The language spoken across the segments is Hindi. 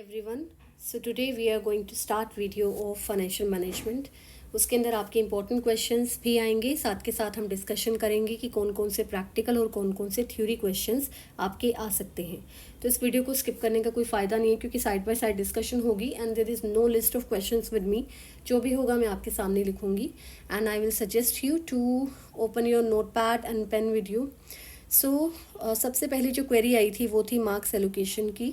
Everyone, so today we are going to start video of financial management. उसके अंदर आपके इंपॉर्टेंट क्वेश्चंस भी आएंगे, साथ के साथ हम डिस्कशन करेंगे कि कौन कौन से प्रैक्टिकल और कौन कौन से थ्योरी क्वेश्चंस आपके आ सकते हैं। तो इस वीडियो को स्किप करने का कोई फ़ायदा नहीं है, क्योंकि साइड बाय साइड डिस्कशन होगी and there is no list of questions with me. जो भी होगा मैं आपके सामने लिखूंगी and I will suggest you to open your notepad and pen with you. So सबसे पहले जो क्वेरी आई थी वो थी मार्क्स एलोकेशन की,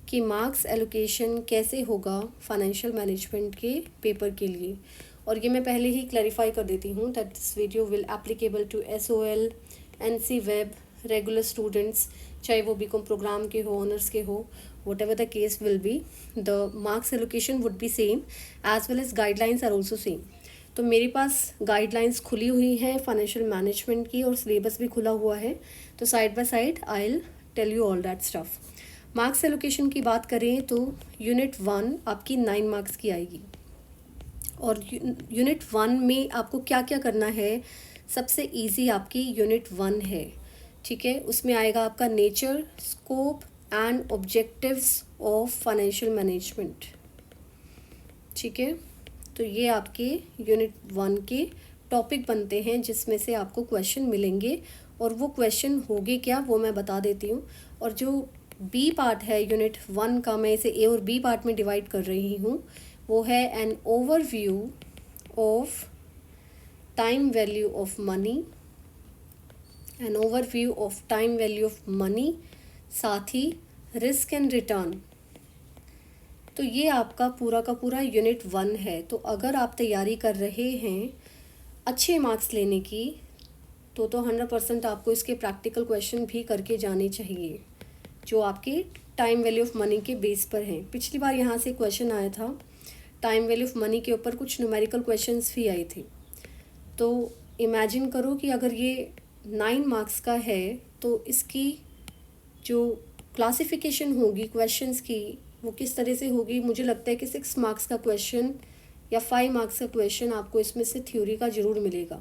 कि मार्क्स एलोकेशन कैसे होगा फाइनेंशियल मैनेजमेंट के पेपर के लिए। और ये मैं पहले ही क्लैरिफाई कर देती हूँ that this video will applicable to SOL, NC web, regular students, चाहे वो बीकॉम प्रोग्राम के हो, ऑनर्स के हो, whatever the case will be, the marks allocation would be same as well as guidelines are also same. तो मेरे पास गाइडलाइंस खुली हुई हैं फाइनेंशियल मैनेजमेंट की और सिलेबस भी खुला हुआ है, तो side by side I will tell you all that stuff. Marks allocation की बात करें तो यूनिट 1 आपकी 9 मार्क्स की आएगी। और यूनिट 1 में आपको क्या क्या करना है, सबसे इजी आपकी यूनिट 1 है, ठीक है। उसमें आएगा आपका nature, scope and objectives of financial management, ठीक है। तो ये आपके यूनिट 1 के टॉपिक बनते हैं जिसमें से आपको क्वेश्चन मिलेंगे, और वो क्वेश्चन होंगे क्या वो मैं बता देती हूँ। और जो बी पार्ट है यूनिट 1 का, मैं इसे ए और बी पार्ट में डिवाइड कर रही हूँ, वो है an overview of time value of money, an overview of time value of money, साथ ही रिस्क एंड रिटर्न। तो ये आपका पूरा का पूरा यूनिट 1 है। तो अगर आप तैयारी कर रहे हैं अच्छे मार्क्स लेने की, तो 100% आपको इसके प्रैक्टिकल क्वेश्चन भी करके जाने चाहिए जो आपके टाइम वैल्यू ऑफ मनी के बेस पर हैं। पिछली बार यहाँ से क्वेश्चन आया था टाइम वैल्यू ऑफ मनी के ऊपर, कुछ न्यूमेरिकल क्वेश्चंस भी आए थे। तो इमेजिन करो कि अगर ये 9 मार्क्स का है तो इसकी जो क्लासिफिकेशन होगी क्वेश्चंस की वो किस तरह से होगी। मुझे लगता है कि 6 मार्क्स का क्वेश्चन या 5 मार्क्स का क्वेश्चन आपको इसमें से थ्योरी का ज़रूर मिलेगा,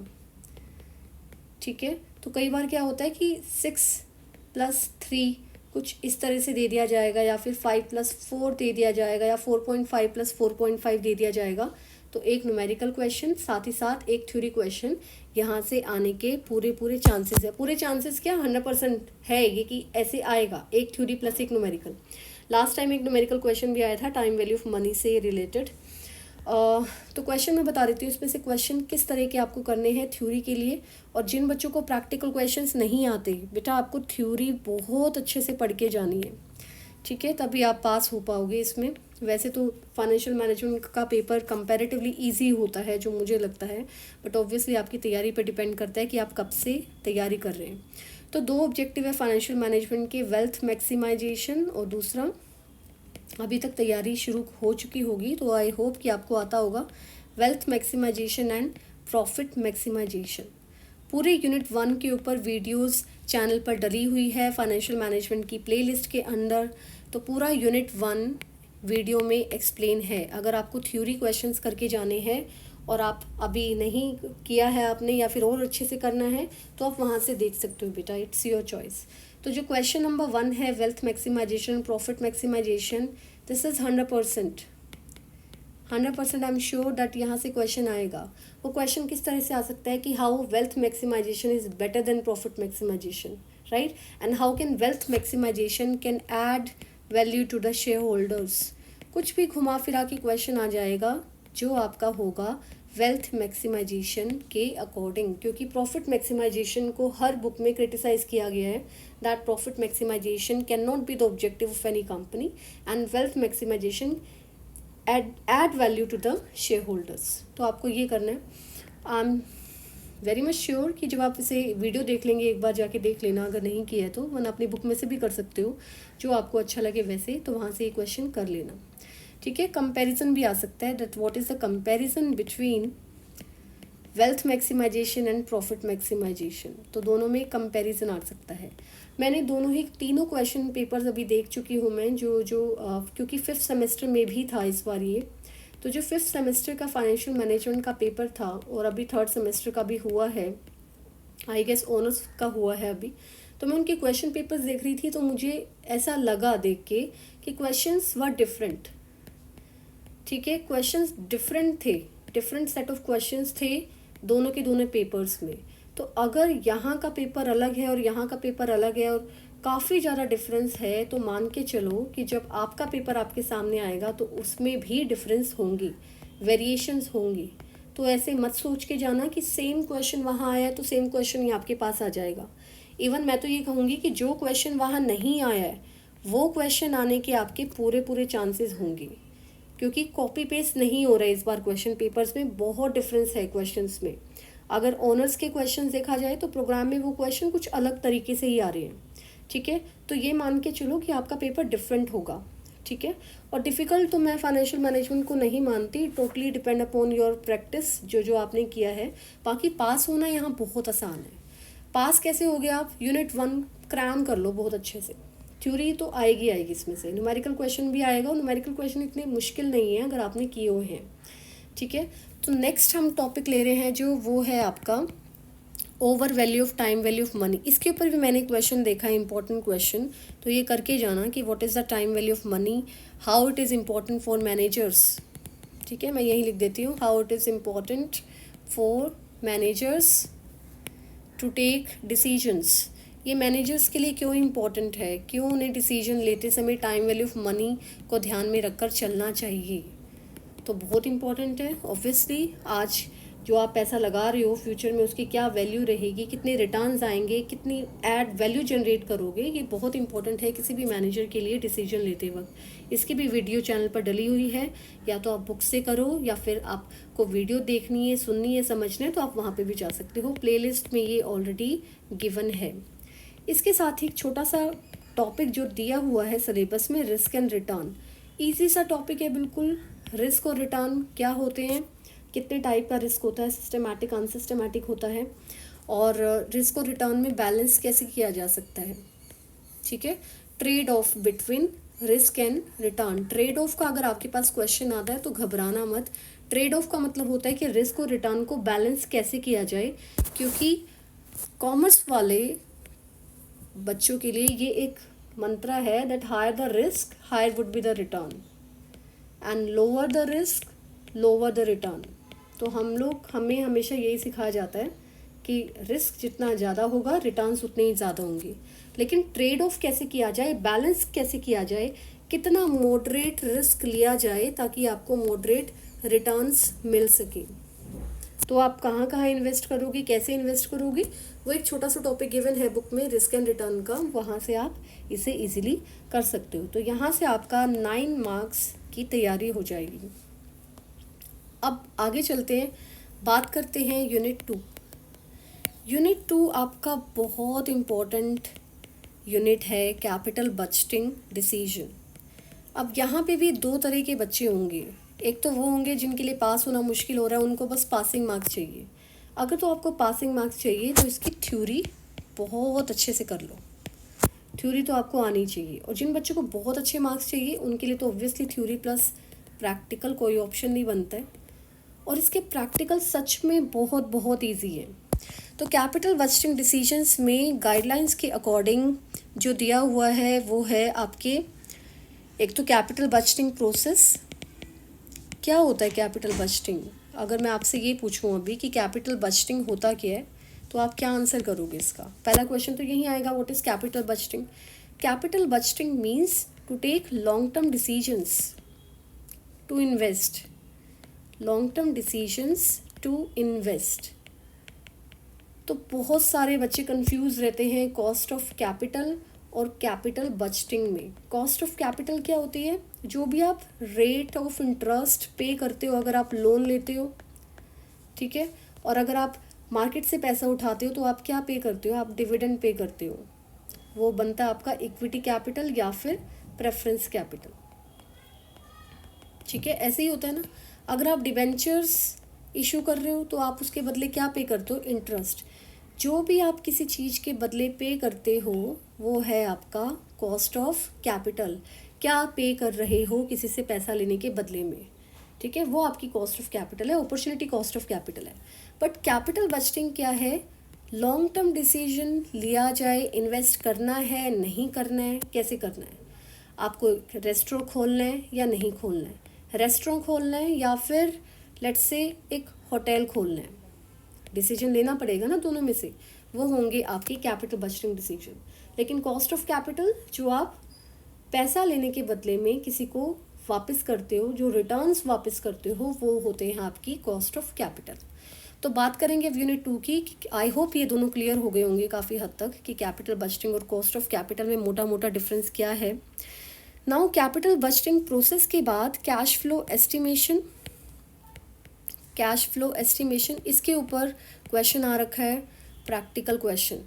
ठीक है। तो कई बार क्या होता है कि 6+3 कुछ इस तरह से दे दिया जाएगा, या फिर 5+4 दे दिया जाएगा, या 4.5+4.5 दे दिया जाएगा। तो एक न्यूमेरिकल क्वेश्चन साथ ही साथ एक थ्योरी क्वेश्चन यहाँ से आने के पूरे चांसेस है। पूरे चांसेस क्या, 100% है ये कि ऐसे आएगा, एक थ्योरी प्लस एक न्यूमेरिकल। लास्ट टाइम एक न्यूमेरिकल क्वेश्चन भी आया था टाइम वैल्यू ऑफ मनी से रिलेटेड। तो क्वेश्चन मैं बता देती हूँ इसमें से क्वेश्चन किस तरह के आपको करने हैं थ्योरी के लिए। और जिन बच्चों को प्रैक्टिकल क्वेश्चंस नहीं आते, बेटा आपको थ्योरी बहुत अच्छे से पढ़ के जानी है, ठीक है, तभी आप पास हो पाओगे इसमें। वैसे तो फाइनेंशियल मैनेजमेंट का पेपर कंपैरेटिवली इजी होता है जो मुझे लगता है, बट ऑब्वियसली आपकी तैयारी पर डिपेंड करता है कि आप कब से तैयारी कर रहे हैं। तो 2 ऑब्जेक्टिव है फाइनेंशियल मैनेजमेंट के, वेल्थ मैक्सिमाइजेशन और दूसरा, अभी तक तैयारी शुरू हो चुकी होगी तो आई होप कि आपको आता होगा, wealth maximisation and profit maximisation. पूरे यूनिट 1 के ऊपर वीडियोस चैनल पर डली हुई है फाइनेंशियल मैनेजमेंट की प्लेलिस्ट के अंदर। तो पूरा यूनिट 1 वीडियो में एक्सप्लेन है। अगर आपको थ्योरी क्वेश्चंस करके जाने हैं और आप अभी नहीं किया है आपने, या फिर और अच्छे से करना है, तो आप वहाँ से देख सकते हो बेटा, इट्स योर चॉइस। तो जो क्वेश्चन नंबर 1 है wealth maximisation profit maximisation, this is 100% I am sure that यहाँ से क्वेश्चन आएगा। वो क्वेश्चन किस तरह से आ सकता है कि how wealth maximisation is better than profit maximisation, right, and how can wealth maximisation can add value to the shareholders. कुछ भी घुमा फिरा के क्वेश्चन आ जाएगा जो आपका होगा वेल्थ मैक्सिमाइजेशन के अकॉर्डिंग, क्योंकि प्रॉफिट मैक्सिमाइजेशन को हर बुक में क्रिटिसाइज किया गया है that profit maximisation cannot be the objective of any company and wealth maximisation add value to the shareholders. तो आपको ये करना है। I am very much sure कि जब आप इसे वीडियो देख लेंगे, एक बार जाके देख लेना, अगर नहीं किया है तो वरना अपनी बुक में से भी कर सकते हो, जो आपको अच्छा लगे वैसे, तो वहाँ से ये क्वेश्चन कर लेना, ठीक है। कंपैरिजन भी आ सकता है, that what is the comparison between wealth maximisation and profit maximisation. तो दोनों में कंपैरिजन आ सकता है। मैंने दोनों ही तीनों क्वेश्चन पेपर्स अभी देख चुकी हूँ मैं, क्योंकि 5th सेमेस्टर में भी था इस बार ये। तो जो 5th सेमेस्टर का फाइनेंशियल मैनेजमेंट का पेपर था और अभी 3rd सेमेस्टर का भी हुआ है, आई गेस ऑनर्स का हुआ है अभी, तो मैं उनके क्वेश्चन पेपर्स देख रही थी तो मुझे ऐसा लगा देख के कि क्वेश्चंस वर डिफरेंट। ठीक है, क्वेश्चंस डिफरेंट थे, डिफरेंट सेट ऑफ क्वेश्चंस थे दोनों के दोनों पेपर्स में। तो अगर यहाँ का पेपर अलग है और यहाँ का पेपर अलग है और काफ़ी ज़्यादा डिफरेंस है, तो मान के चलो कि जब आपका पेपर आपके सामने आएगा तो उसमें भी डिफरेंस होंगी, वेरिएशंस होंगी। तो ऐसे मत सोच के जाना कि सेम क्वेश्चन वहाँ आया तो सेम क्वेश्चन ही आपके पास आ जाएगा। इवन मैं तो ये कहूँगी कि जो क्वेश्चन वहाँ नहीं आया है वो क्वेश्चन आने के आपके पूरे पूरे चांसेस होंगे, क्योंकि कॉपी पेस्ट नहीं हो रहा है इस बार क्वेश्चन पेपर्स में, बहुत डिफरेंस है क्वेश्चंस में। अगर ऑनर्स के क्वेश्चंस देखा जाए तो प्रोग्राम में वो क्वेश्चन कुछ अलग तरीके से ही आ रहे हैं। ठीक है, तो ये मान के चलो कि आपका पेपर डिफरेंट होगा। ठीक है, और डिफ़िकल्ट तो मैं फाइनेंशियल मैनेजमेंट को नहीं मानती, totally depend upon your practice, जो आपने किया है। बाकी पास होना यहाँ बहुत आसान है। पास कैसे हो गया, आप यूनिट 1 क्रैम कर लो बहुत अच्छे से, थ्योरी तो आएगी इसमें से, न्यूमेरिकल क्वेश्चन भी आएगा और न्यूमेरिकल क्वेश्चन इतने मुश्किल नहीं है अगर आपने किए हुए हैं। ठीक है, तो नेक्स्ट हम टॉपिक ले रहे हैं जो वो है आपका over value of time, value of money. इसके ऊपर भी मैंने क्वेश्चन देखा है, इंपॉर्टेंट क्वेश्चन, तो ये करके जाना कि what is the time value of money, how it is important for managers. ठीक है, मैं यही लिख देती हूँ, how it is important for managers to take decisions. ये मैनेजर्स के लिए क्यों इम्पॉर्टेंट है, क्यों उन्हें डिसीजन लेते समय टाइम वैल्यू ऑफ मनी को ध्यान में रखकर चलना चाहिए। तो बहुत इम्पॉर्टेंट है। ऑब्वियसली आज जो आप पैसा लगा रहे हो फ्यूचर में उसकी क्या वैल्यू रहेगी, कितने रिटर्न्स आएंगे, कितनी ऐड वैल्यू जनरेट करोगे, ये बहुत इंपॉर्टेंट है किसी भी मैनेजर के लिए डिसीजन लेते वक्त। इसकी भी वीडियो चैनल पर डली हुई है, या तो आप बुक से करो या फिर आपको वीडियो देखनी है, सुननी है, समझना है तो आप वहाँ पर भी जा सकते हो। प्लेलिस्ट में ये ऑलरेडी गिवन है। इसके साथ ही एक छोटा सा टॉपिक जो दिया हुआ है सिलेबस में, रिस्क एंड रिटर्न। ईजी सा टॉपिक है बिल्कुल। रिस्क और रिटर्न क्या होते हैं, कितने टाइप का रिस्क होता है, सिस्टमैटिक, अनसिस्टमैटिक होता है, और रिस्क और रिटर्न में बैलेंस कैसे किया जा सकता है। ठीक है, trade off between risk and return. Trade off का अगर आपके पास क्वेश्चन आता है तो घबराना मत। ट्रेड ऑफ का मतलब होता है कि रिस्क और रिटर्न को बैलेंस कैसे किया जाए, क्योंकि कॉमर्स वाले बच्चों के लिए ये एक मंत्रा है that higher the risk higher would be the return and lower the risk lower the return. तो हमें हमेशा यही सिखाया जाता है कि रिस्क जितना ज़्यादा होगा रिटर्न्स उतने ही ज़्यादा होंगे। लेकिन ट्रेड ऑफ कैसे किया जाए, बैलेंस कैसे किया जाए, कितना मॉडरेट रिस्क लिया जाए ताकि आपको मॉडरेट रिटर्न्स मिल सके। तो आप कहाँ कहाँ इन्वेस्ट करोगे, कैसे इन्वेस्ट करोगे, वो एक छोटा सा टॉपिक गिवन है बुक में रिस्क एंड रिटर्न का, वहाँ से आप इसे इजीली कर सकते हो। तो यहाँ से आपका 9 मार्क्स की तैयारी हो जाएगी। अब आगे चलते हैं, बात करते हैं यूनिट 2। यूनिट 2 आपका बहुत इम्पोर्टेंट यूनिट है, कैपिटल बजटिंग डिसीजन। अब यहाँ पे भी 2 तरह के बच्चे होंगे। एक तो वो होंगे जिनके लिए पास होना मुश्किल हो रहा है, उनको बस पासिंग मार्क्स चाहिए। अगर तो आपको पासिंग मार्क्स चाहिए तो इसकी थ्योरी बहुत अच्छे से कर लो, थ्योरी तो आपको आनी चाहिए। और जिन बच्चों को बहुत अच्छे मार्क्स चाहिए उनके लिए तो ऑब्वियसली थ्योरी प्लस प्रैक्टिकल, कोई ऑप्शन नहीं बनता है। और इसके प्रैक्टिकल सच में बहुत बहुत ईजी है। तो कैपिटल बजटिंग डिसीजंस में गाइडलाइंस के अकॉर्डिंग जो दिया हुआ है वो है आपके, एक तो कैपिटल बजटिंग प्रोसेस। क्या होता है कैपिटल बजटिंग? अगर मैं आपसे ये पूछूं अभी कि कैपिटल बजटिंग होता क्या है, तो आप क्या आंसर करोगे इसका? पहला क्वेश्चन तो यही आएगा, what is capital budgeting? Capital budgeting means to take long term decisions to invest, long term decisions to invest. तो बहुत सारे बच्चे कंफ्यूज रहते हैं कॉस्ट ऑफ कैपिटल और कैपिटल बजटिंग में। कॉस्ट ऑफ कैपिटल क्या होती है? जो भी आप रेट ऑफ इंटरेस्ट पे करते हो अगर आप लोन लेते हो, ठीक है, और अगर आप मार्केट से पैसा उठाते हो तो आप क्या पे करते हो? आप डिविडेंड पे करते हो। वो बनता है आपका इक्विटी कैपिटल या फिर प्रेफरेंस कैपिटल। ठीक है, ऐसे ही होता है ना। अगर आप डिबेंचर्स इशू कर रहे हो तो आप उसके बदले क्या पे करते हो? इंटरेस्ट। जो भी आप किसी चीज़ के बदले पे करते हो वो है आपका कॉस्ट ऑफ कैपिटल। क्या आप पे कर रहे हो किसी से पैसा लेने के बदले में, ठीक है, वो आपकी कॉस्ट ऑफ कैपिटल है, अपॉर्चुनिटी कॉस्ट ऑफ कैपिटल है। बट कैपिटल बजटिंग क्या है? लॉन्ग टर्म डिसीजन लिया जाए, इन्वेस्ट करना है नहीं करना है, कैसे करना है, आपको रेस्टोरेंट खोलना है या नहीं खोलना है, रेस्टोरेंट खोलना है या फिर लेट्स से एक होटल खोलना है, डिसीजन लेना पड़ेगा ना दोनों में से, वो होंगे आपके कैपिटल बजटिंग डिसीजन। लेकिन कॉस्ट ऑफ कैपिटल जो आप पैसा लेने के बदले में किसी को वापस करते हो, जो रिटर्न्स वापस करते हो, वो होते हैं आपकी कॉस्ट ऑफ कैपिटल। तो बात करेंगे अब यूनिट 2 की। आई होप ये दोनों क्लियर हो गए होंगे काफ़ी हद तक कि कैपिटल बजटिंग और कॉस्ट ऑफ कैपिटल में मोटा मोटा डिफरेंस क्या है। नाउ कैपिटल बजटिंग प्रोसेस के बाद cash flow estimation, cash flow estimation, इसके ऊपर क्वेश्चन आ रखा है, प्रैक्टिकल क्वेश्चन।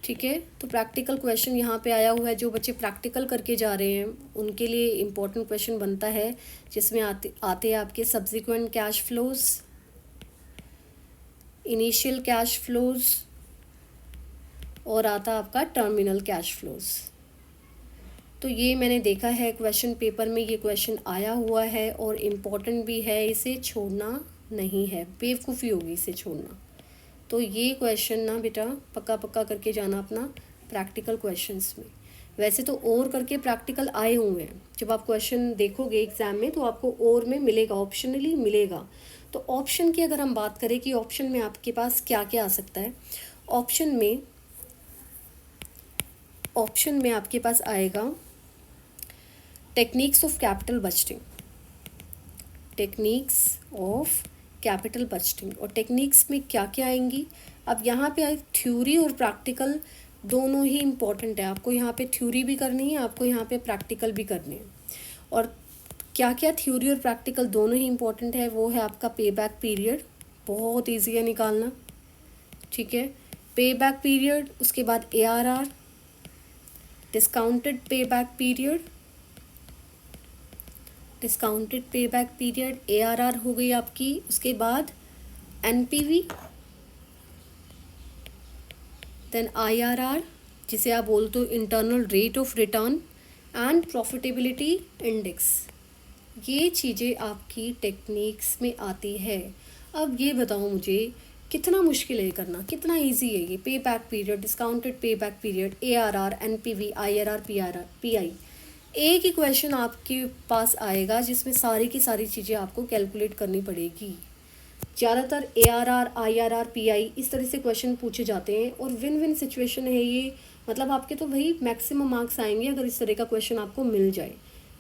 ठीक है, तो प्रैक्टिकल क्वेश्चन यहाँ पे आया हुआ है। जो बच्चे प्रैक्टिकल करके जा रहे हैं उनके लिए इम्पोर्टेंट क्वेश्चन बनता है, जिसमें आते हैं आपके subsequent cash flows, initial cash flows और आता आपका टर्मिनल कैश फ्लोज। तो ये मैंने देखा है क्वेश्चन पेपर में ये क्वेश्चन आया हुआ है और इम्पोर्टेंट भी है, इसे छोड़ना नहीं है, बेवकूफ़ी होगी इसे छोड़ना। तो ये क्वेश्चन ना बेटा पक्का पक्का करके जाना अपना प्रैक्टिकल क्वेश्चंस में। वैसे तो और करके प्रैक्टिकल आए हुए हैं, जब आप क्वेश्चन देखोगे एग्ज़ाम में तो आपको और में मिलेगा, ऑप्शनली मिलेगा। तो ऑप्शन की अगर हम बात करें कि ऑप्शन में आपके पास क्या क्या आ सकता है, ऑप्शन में आपके पास आएगा techniques of capital budgeting, techniques of capital budgeting. और टेक्निक्स में क्या क्या आएंगी, अब यहाँ पे थ्योरी और प्रैक्टिकल दोनों ही इम्पॉर्टेंट है। आपको यहाँ पे थ्योरी भी करनी है, आपको यहाँ पे प्रैक्टिकल भी करनी है। और क्या क्या थ्योरी और प्रैक्टिकल दोनों ही इम्पॉर्टेंट है, वो है आपका पे बैक पीरियड, बहुत ईजी है निकालना। ठीक है, पे बैक पीरियड, उसके बाद ARR, discounted pay back period, discounted pay back period, ARR हो गई आपकी। उसके बाद NPV, देन IRR जिसे आप बोलते हो internal rate of return, and profitability index. ये चीज़ें आपकी टेक्निक्स में आती है। अब ये बताओ मुझे कितना मुश्किल है करना, कितना इजी है ये पे back period, discounted pay back period, ARR, NPV, IRR, PI। एक ही क्वेश्चन आपके पास आएगा जिसमें सारी की सारी चीज़ें आपको कैलकुलेट करनी पड़ेगी। ज़्यादातर ARR, IRR, PI इस तरह से क्वेश्चन पूछे जाते हैं और विन विन सिचुएशन है ये। मतलब आपके तो भाई मैक्सिमम मार्क्स आएंगे अगर इस तरह का क्वेश्चन आपको मिल जाए।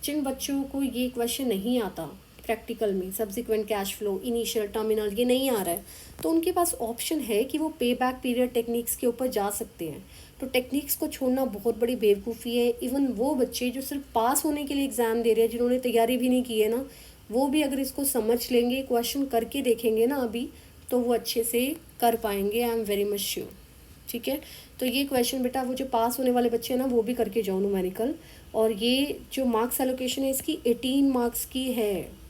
जिन बच्चों को ये क्वेश्चन नहीं आता प्रैक्टिकल में, subsequent cash flow, initial, terminal, ये नहीं आ रहा है, तो उनके पास ऑप्शन है कि वो पे बैक पीरियड टेक्निक्स के ऊपर जा सकते हैं। तो टेक्निक्स को छोड़ना बहुत बड़ी बेवकूफ़ी है। इवन वो बच्चे जो सिर्फ पास होने के लिए एग्ज़ाम दे रहे हैं, जिन्होंने तैयारी भी नहीं की है ना, वो भी अगर इसको समझ लेंगे, क्वेश्चन करके देखेंगे ना अभी, तो वो अच्छे से कर पाएंगे। आई एम वेरी मच श्योर। ठीक है, तो ये क्वेश्चन बेटा वो जो पास होने वाले बच्चे हैं ना, वो भी करके जाओ न्यूमेरिकल। और ये जो मार्क्स एलोकेशन है इसकी 18 मार्क्स की है।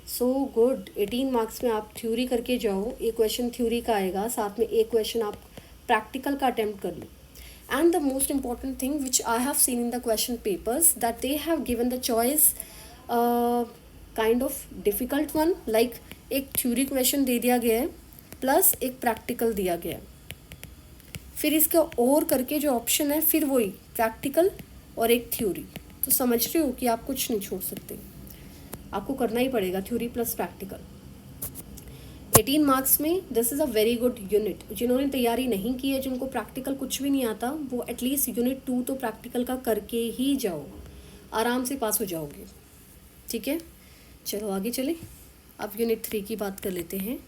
सो गुड, 18 मार्क्स में आप थ्योरी करके जाओ, एक क्वेश्चन थ्योरी का आएगा, साथ में एक क्वेश्चन आप प्रैक्टिकल का अटेम्प्ट कर लो। And the most important thing which I have seen in the question papers, that they have given the choice kind of difficult one, like एक थ्योरी क्वेश्चन दे दिया गया है प्लस एक प्रैक्टिकल दिया गया है, फिर इसका और करके जो ऑप्शन है फिर वही प्रैक्टिकल और एक थ्योरी। तो समझ रहे हो कि आप कुछ नहीं छोड़ सकते, आपको करना ही पड़ेगा थ्योरी प्लस प्रैक्टिकल। 18 मार्क्स में this is a very good unit. जिन्होंने तैयारी नहीं की है, जिनको प्रैक्टिकल कुछ भी नहीं आता, वो एटलीस्ट यूनिट 2 तो प्रैक्टिकल का करके ही जाओ, आराम से पास हो जाओगे। ठीक है, चलो आगे चले। अब यूनिट 3 की बात कर लेते हैं।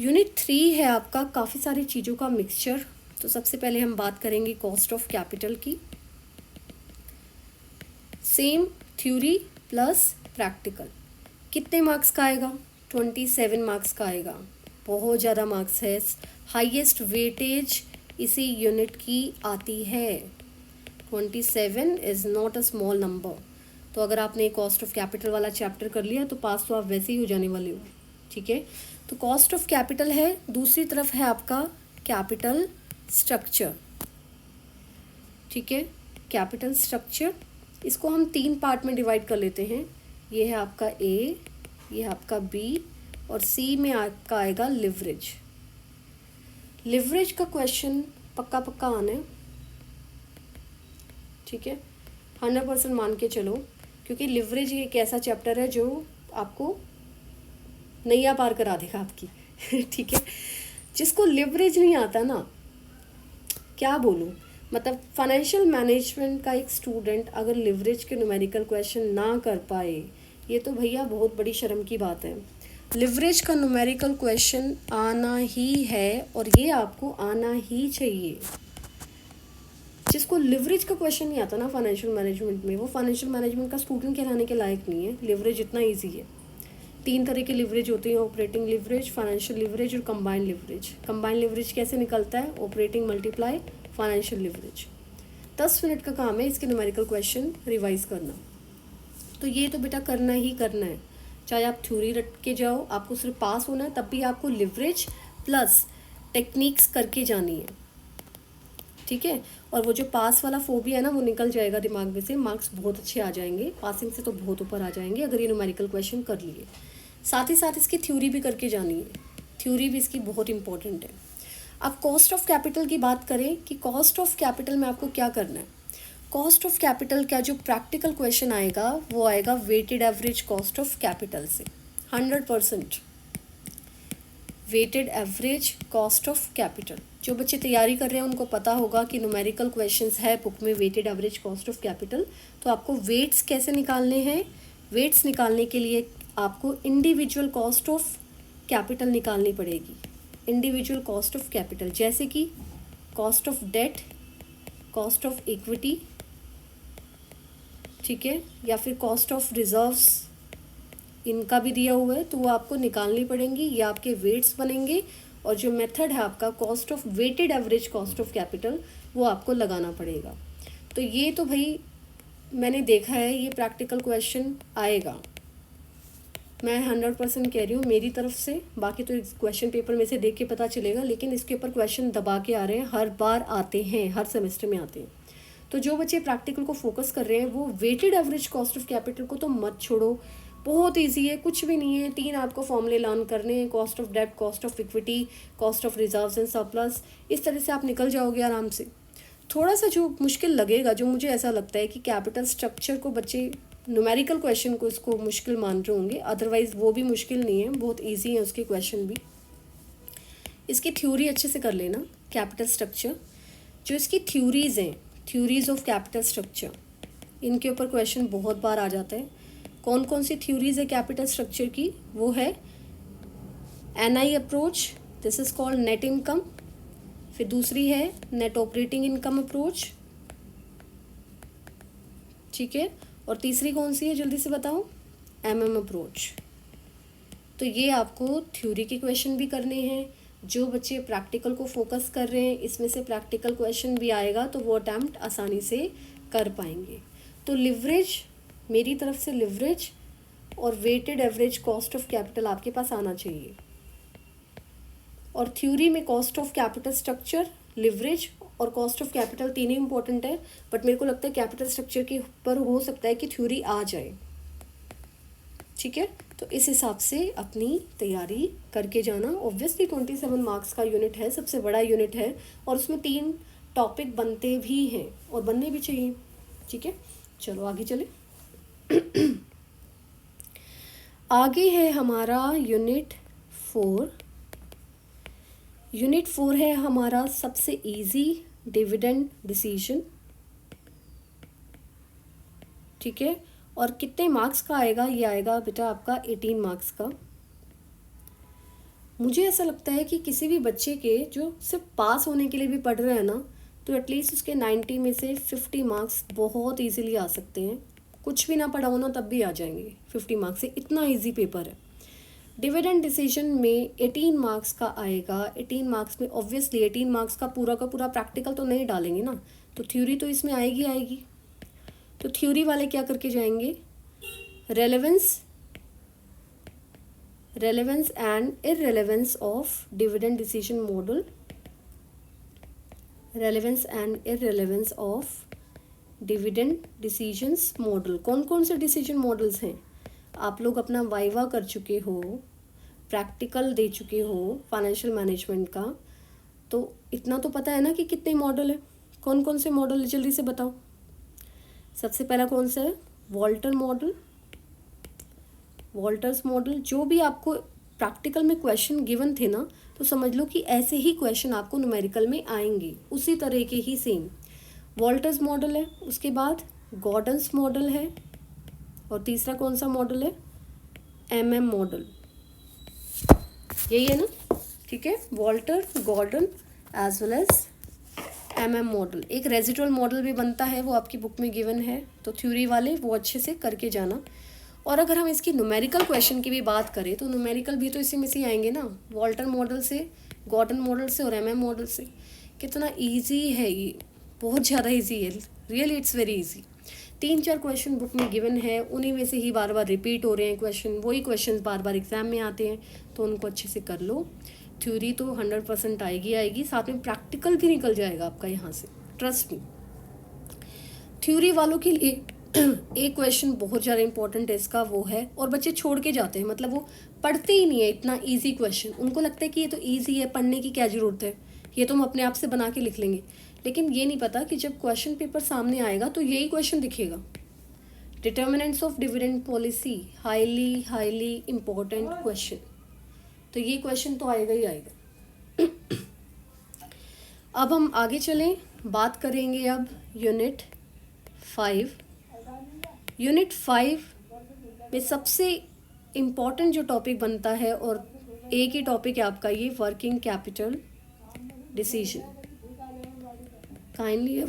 यूनिट 3 है आपका काफ़ी सारी चीज़ों का मिक्सचर। तो सबसे पहले हम बात करेंगे कॉस्ट ऑफ कैपिटल की। Same theory plus practical. कितने मार्क्स का आएगा? 27 मार्क्स का आएगा। बहुत ज़्यादा मार्क्स है, हाईएस्ट वेटेज इसी यूनिट की आती है। 27 is not a small number. तो अगर आपने कॉस्ट ऑफ कैपिटल वाला चैप्टर कर लिया तो पास तो आप वैसे ही हो जाने वाले हो। ठीक है, तो कॉस्ट ऑफ कैपिटल है, दूसरी तरफ है आपका कैपिटल स्ट्रक्चर। ठीक है, कैपिटल स्ट्रक्चर, इसको हम 3 पार्ट में डिवाइड कर लेते हैं। ये है आपका A, ये है आपका B और सी में आपका आएगा लिवरेज। लिवरेज का क्वेश्चन पक्का पक्का आना है, ठीक है, 100% मान के चलो, क्योंकि लिवरेज एक ऐसा चैप्टर है जो आपको नैया पार करा देगा आपकी ठीक है। जिसको लिवरेज नहीं आता ना, क्या बोलूँ, मतलब फाइनेंशियल मैनेजमेंट का एक स्टूडेंट अगर लिवरेज के न्यूमेरिकल क्वेश्चन ना कर पाए, ये तो भैया बहुत बड़ी शर्म की बात है। लिवरेज का न्यूमेरिकल क्वेश्चन आना ही है और ये आपको आना ही चाहिए। जिसको लिवरेज का क्वेश्चन नहीं आता ना फाइनेंशियल मैनेजमेंट में, वो फाइनेंशियल मैनेजमेंट का स्टूडेंट कहलाने के लायक नहीं है। लिवरेज इतना ईजी है। 3 तरह के लिवरेज होते हैं, ऑपरेटिंग लिवरेज, फाइनेंशियल लिवरेज और कंबाइंड लिवरेज। कंबाइंड लिवरेज कैसे निकलता है, operating multiply financial leverage. 10 minute का काम है इसके न्यूमेरिकल क्वेश्चन रिवाइज करना। तो ये तो बेटा करना ही करना है, चाहे आप थ्योरी रट के जाओ, आपको सिर्फ पास होना है, तब भी आपको लिवरेज प्लस टेक्निक्स करके जानी है, ठीक है। और वो जो पास वाला फोबिया है ना, वो निकल जाएगा दिमाग में से, मार्क्स बहुत अच्छे आ जाएंगे, पासिंग से तो बहुत ऊपर आ जाएंगे अगर ये न्यूमेरिकल क्वेश्चन कर लिए। साथ ही साथ इसकी थ्योरी भी करके जानी है, थ्योरी भी इसकी बहुत इंपॉर्टेंट है। अब कॉस्ट ऑफ कैपिटल की बात करें कि कॉस्ट ऑफ कैपिटल में आपको क्या करना है। कॉस्ट ऑफ कैपिटल का जो प्रैक्टिकल क्वेश्चन आएगा वो आएगा weighted average cost of capital से, 100% weighted average cost of capital. जो बच्चे तैयारी कर रहे हैं उनको पता होगा कि न्यूमेरिकल क्वेश्चंस है बुक में weighted average cost of capital. तो आपको वेट्स कैसे निकालने हैं, वेट्स निकालने के लिए आपको इंडिविजुअल कॉस्ट ऑफ कैपिटल निकालनी पड़ेगी। इंडिविजुअल कॉस्ट ऑफ कैपिटल जैसे कि cost of debt, cost of equity, ठीक है, या फिर कॉस्ट ऑफ रिजर्व्स, इनका भी दिया हुआ है तो वो आपको निकालनी पड़ेंगी, ये आपके वेट्स बनेंगे। और जो मेथड है आपका cost of weighted average cost of capital, वो आपको लगाना पड़ेगा। तो ये तो भाई मैंने देखा है, ये प्रैक्टिकल क्वेश्चन आएगा, मैं 100% कह रही हूँ मेरी तरफ से। बाकी तो क्वेश्चन पेपर में से देख के पता चलेगा, लेकिन इसके ऊपर क्वेश्चन दबा के आ रहे हैं, हर बार आते हैं, हर सेमेस्टर में आते हैं। तो जो बच्चे प्रैक्टिकल को फोकस कर रहे हैं वो weighted average cost of capital को तो मत छोड़ो, बहुत इजी है, कुछ भी नहीं है। 3 आपको फॉर्मूले लर्न करने हैं, cost of debt, cost of equity, cost of reserves and surplus. इस तरह से आप निकल जाओगे आराम से। थोड़ा सा जो मुश्किल लगेगा, जो मुझे ऐसा लगता है कि कैपिटल स्ट्रक्चर को बच्चे न्यूमेरिकल क्वेश्चन को इसको मुश्किल मान रहे होंगे, अदरवाइज वो भी मुश्किल नहीं है, बहुत ईजी है उसके क्वेश्चन भी। इसकी थ्योरी अच्छे से कर लेना। कैपिटल स्ट्रक्चर जो इसकी थ्योरीज हैं, थ्योरीज ऑफ कैपिटल स्ट्रक्चर, इनके ऊपर क्वेश्चन बहुत बार आ जाता है। कौन कौन सी थ्योरीज है कैपिटल स्ट्रक्चर की, वो है NI approach, this is called net income. फिर दूसरी है नेट ऑपरेटिंग इनकम अप्रोच, ठीक है। और तीसरी कौन सी है जल्दी से बताओ, एमएम अप्रोच। तो ये आपको थ्योरी के क्वेश्चन भी करने हैं। जो बच्चे प्रैक्टिकल को फोकस कर रहे हैं, इसमें से प्रैक्टिकल क्वेश्चन भी आएगा तो वो अटैम्प्ट आसानी से कर पाएंगे। तो लिवरेज, मेरी तरफ से लिवरेज और weighted average cost of capital आपके पास आना चाहिए। और थ्योरी में cost of capital structure, leverage और कॉस्ट ऑफ कैपिटल तीन ही इंपॉर्टेंट है, बट मेरे को लगता है कैपिटल स्ट्रक्चर के ऊपर हो सकता है कि थ्योरी आ जाए, ठीक है। तो इस हिसाब से अपनी तैयारी करके जाना। ऑब्वियसली 27 मार्क्स का यूनिट है, सबसे बड़ा यूनिट है, और उसमें 3 टॉपिक बनते भी हैं और बनने भी चाहिए, ठीक है। चलो आगे चले। आगे है हमारा यूनिट 4। यूनिट 4 है हमारा सबसे इजी डिविडेंड डिसीजन, ठीक है। और कितने मार्क्स का आएगा, ये आएगा बेटा आपका 18 मार्क्स का। मुझे ऐसा लगता है कि किसी भी बच्चे के जो सिर्फ पास होने के लिए भी पढ़ रहे हैं ना, तो एटलीस्ट उसके 90 में से 50 मार्क्स बहुत इजीली आ सकते हैं। कुछ भी ना पढ़ा हो ना तब भी आ जाएंगे 50 मार्क्स से, इतना इजी पेपर है। डिविडेंड डिसीजन में 18 मार्क्स का आएगा। 18 मार्क्स में ऑब्वियसली 18 मार्क्स का पूरा प्रैक्टिकल तो नहीं डालेंगे ना, तो थ्योरी तो इसमें आएगी। तो थ्योरी वाले क्या करके जाएंगे, relevance and irrelevance of dividend decision model, relevance and irrelevance of dividend decisions model. कौन कौन से डिसीजन मॉडल्स हैं, आप लोग अपना वाइवा कर चुके हो, प्रैक्टिकल दे चुके हो फाइनेंशियल मैनेजमेंट का, तो इतना तो पता है ना कि कितने मॉडल है, कौन कौन से मॉडल है, जल्दी से बताओ। सबसे पहला कौन सा है? Walter model, Walter's model. जो भी आपको प्रैक्टिकल में क्वेश्चन गिवन थे ना, तो समझ लो कि ऐसे ही क्वेश्चन आपको न्यूमेरिकल में आएंगे, उसी तरह के ही सेम। वॉल्टर्स मॉडल है, उसके बाद गॉर्डन्स मॉडल है, और तीसरा कौन सा मॉडल है? MM model. यही है ना? ठीक है, Walter, Gordon as well as MM model. एक रेजिडुअल मॉडल भी बनता है, वो आपकी बुक में गिवन है, तो थ्योरी वाले वो अच्छे से करके जाना। और अगर हम इसकी न्यूमेरिकल क्वेश्चन की भी बात करें तो न्यूमेरिकल भी तो इसी में से आएंगे ना, वॉल्टर मॉडल से, गॉर्डन मॉडल से और एमएम मॉडल से। कितना इजी है ये, बहुत ज़्यादा इजी है, really it's very easy. 3-4 question book में गिवन है, उन्हीं में से ही बार बार रिपीट हो रहे हैं क्वेश्चन, वही क्वेश्चन बार बार एग्जाम में आते हैं, तो उनको अच्छे से कर लो। थ्योरी तो 100% आएगी, साथ में प्रैक्टिकल भी निकल जाएगा आपका यहाँ से, ट्रस्ट मी। थ्योरी वालों के लिए एक क्वेश्चन बहुत ज़्यादा इंपॉर्टेंट है इसका, वो है, और बच्चे छोड़ के जाते हैं, मतलब वो पढ़ते ही नहीं है इतना इजी क्वेश्चन। उनको लगता है कि ये तो इजी है, पढ़ने की क्या ज़रूरत है, ये तो हम अपने आप से बना के लिख लेंगे। लेकिन ये नहीं पता कि जब क्वेश्चन पेपर सामने आएगा तो यही क्वेश्चन दिखेगा। Determinants of dividend policy, highly highly important question, तो ये क्वेश्चन तो आएगा ही आएगा। अब हम आगे चलें, बात करेंगे अब यूनिट 5। यूनिट 5 में सबसे इम्पॉर्टेंट जो टॉपिक बनता है, और एक ही टॉपिक है आपका ये, working capital decision. Kindly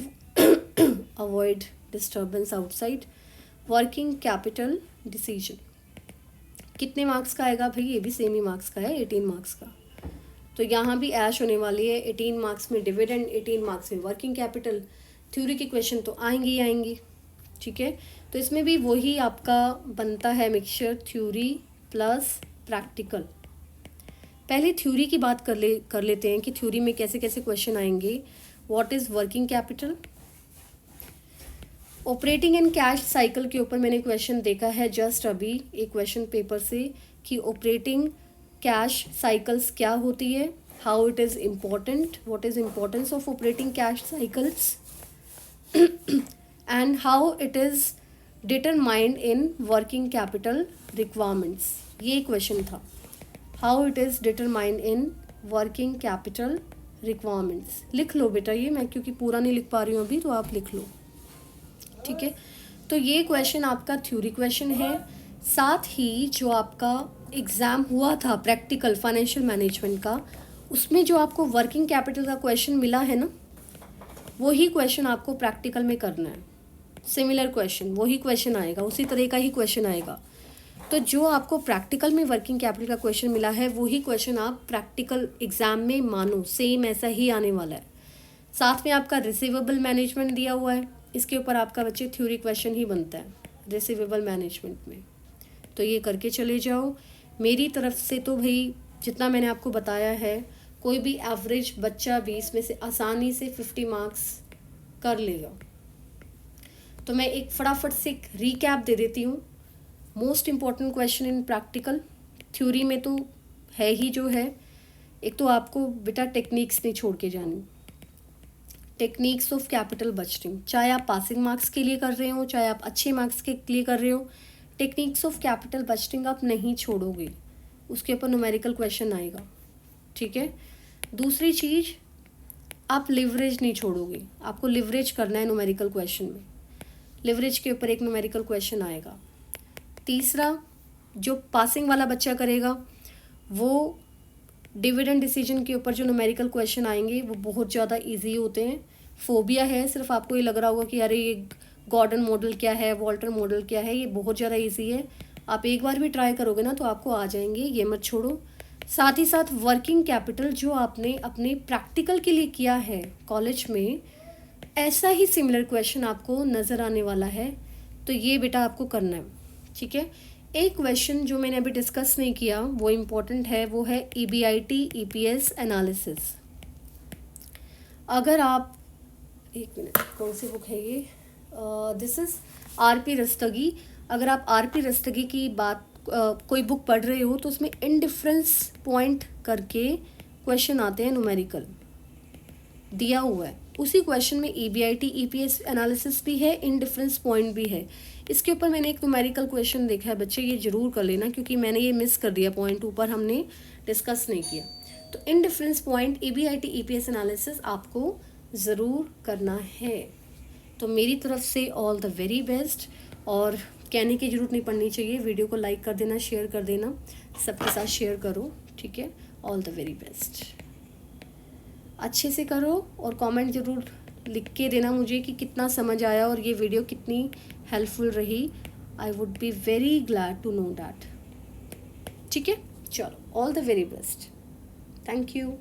avoid disturbance outside. Working capital decision कितने मार्क्स का आएगा भाई? ये भी सेम ही मार्क्स का है, 18 मार्क्स का। तो यहाँ भी ऐश होने वाली है, 18 मार्क्स में डिविडेंड, 18 मार्क्स में वर्किंग कैपिटल। थ्योरी के क्वेश्चन तो आएंगे ही आएंगे, ठीक है। तो इसमें भी वही आपका बनता है मिक्सचर, थ्योरी प्लस प्रैक्टिकल। पहले थ्योरी की बात कर लेते हैं कि थ्योरी में कैसे कैसे क्वेश्चन आएंगे। What is working capital? Operating and cash cycle के ऊपर मैंने क्वेश्चन देखा है जस्ट अभी एक क्वेश्चन पेपर से, कि ऑपरेटिंग कैश साइकिल्स क्या होती है, how it is important, what is importance of operating cash cycles, and how it is determined in working capital requirements. ये क्वेश्चन था, how it is determined in working capital requirements. लिख लो बेटा ये, मैं क्योंकि पूरा नहीं लिख पा रही हूँ अभी, तो आप लिख लो, ठीक है। तो ये क्वेश्चन आपका थ्योरी क्वेश्चन है। साथ ही जो आपका एग्ज़ाम हुआ था प्रैक्टिकल फाइनेंशियल मैनेजमेंट का, उसमें जो आपको वर्किंग कैपिटल का क्वेश्चन मिला है ना, वही क्वेश्चन आपको प्रैक्टिकल में करना है। सिमिलर क्वेश्चन, वही क्वेश्चन आएगा, उसी तरह का ही क्वेश्चन आएगा। तो जो आपको प्रैक्टिकल में वर्किंग कैपिटल का क्वेश्चन मिला है, वही क्वेश्चन आप प्रैक्टिकल एग्जाम में मानो सेम ऐसा ही आने वाला है। साथ में आपका रिसीवेबल मैनेजमेंट दिया हुआ है, इसके ऊपर आपका बच्चे थ्योरी क्वेश्चन ही बनता है रिसीवेबल मैनेजमेंट में। तो ये करके चले जाओ। मेरी तरफ से तो भाई जितना मैंने आपको बताया है, कोई भी एवरेज बच्चा भी इसमें से आसानी से 50 मार्क्स कर लेगा। तो मैं एक फटाफट से एक रीकैप दे देती हूँ। Most important question in practical, theory में तो है ही जो है। एक तो आपको बेटा टेक्निक्स नहीं छोड़ के जानी, टेक्निक्स ऑफ कैपिटल बजटिंग, चाहे आप पासिंग मार्क्स के लिए कर रहे हो, चाहे आप अच्छे मार्क्स के लिए कर रहे हो, टेक्निक्स ऑफ कैपिटल बजटिंग आप नहीं छोड़ोगे, उसके ऊपर न्यूमेरिकल क्वेश्चन आएगा, ठीक है। दूसरी चीज़, आप लिवरेज नहीं छोड़ोगे, आपको लिवरेज करना है न्यूमेरिकल क्वेश्चन में, लिवरेज के ऊपर एक न्यूमेरिकल क्वेश्चन आएगा। तीसरा, जो पासिंग वाला बच्चा करेगा वो डिविडेंड डिसीजन के ऊपर जो न्यूमेरिकल क्वेश्चन आएंगे वो बहुत ज़्यादा इजी होते हैं। फोबिया है, सिर्फ आपको ये लग रहा होगा कि अरे ये गॉर्डन मॉडल क्या है, वॉल्टर मॉडल क्या है, ये बहुत ज़्यादा इजी है। आप एक बार भी ट्राई करोगे ना तो आपको आ जाएंगे, ये मत छोड़ो। साथ ही साथ वर्किंग कैपिटल जो आपने अपने प्रैक्टिकल के लिए किया है कॉलेज में, ऐसा ही सिमिलर क्वेश्चन आपको नज़र आने वाला है, तो ये बेटा आपको करना है, ठीक है। एक क्वेश्चन जो मैंने अभी डिस्कस नहीं किया वो इम्पोर्टेंट है, वो है EBIT EPS एनालिसिस। अगर आप, एक मिनट, कौन सी बुक है ये, दिस इज़ RP रस्तगी। अगर आप RP रस्तगी की बात कोई बुक पढ़ रहे हो तो उसमें इंडिफरेंस पॉइंट करके क्वेश्चन आते हैं, न्यूमेरिकल दिया हुआ है। उसी क्वेश्चन में EBIT EPS एनालिसिस भी है, इंडिफरेंस पॉइंट भी है। इसके ऊपर मैंने एक न्यूमेरिकल क्वेश्चन देखा है बच्चे, ये जरूर कर लेना क्योंकि मैंने ये मिस कर दिया पॉइंट, ऊपर हमने डिस्कस नहीं किया। तो indifference point EBIT EPS analysis आपको ज़रूर करना है। तो मेरी तरफ से ऑल द वेरी बेस्ट, और कहने की ज़रूरत नहीं पड़नी चाहिए, वीडियो को लाइक कर देना, शेयर कर देना, सबके साथ शेयर करो, ठीक है। ऑल द वेरी बेस्ट, अच्छे से करो और कमेंट ज़रूर लिख के देना मुझे कि कितना समझ आया और ये वीडियो कितनी हेल्पफुल रही। I would be very glad to know that, ठीक है। चलो, all the very best, thank you.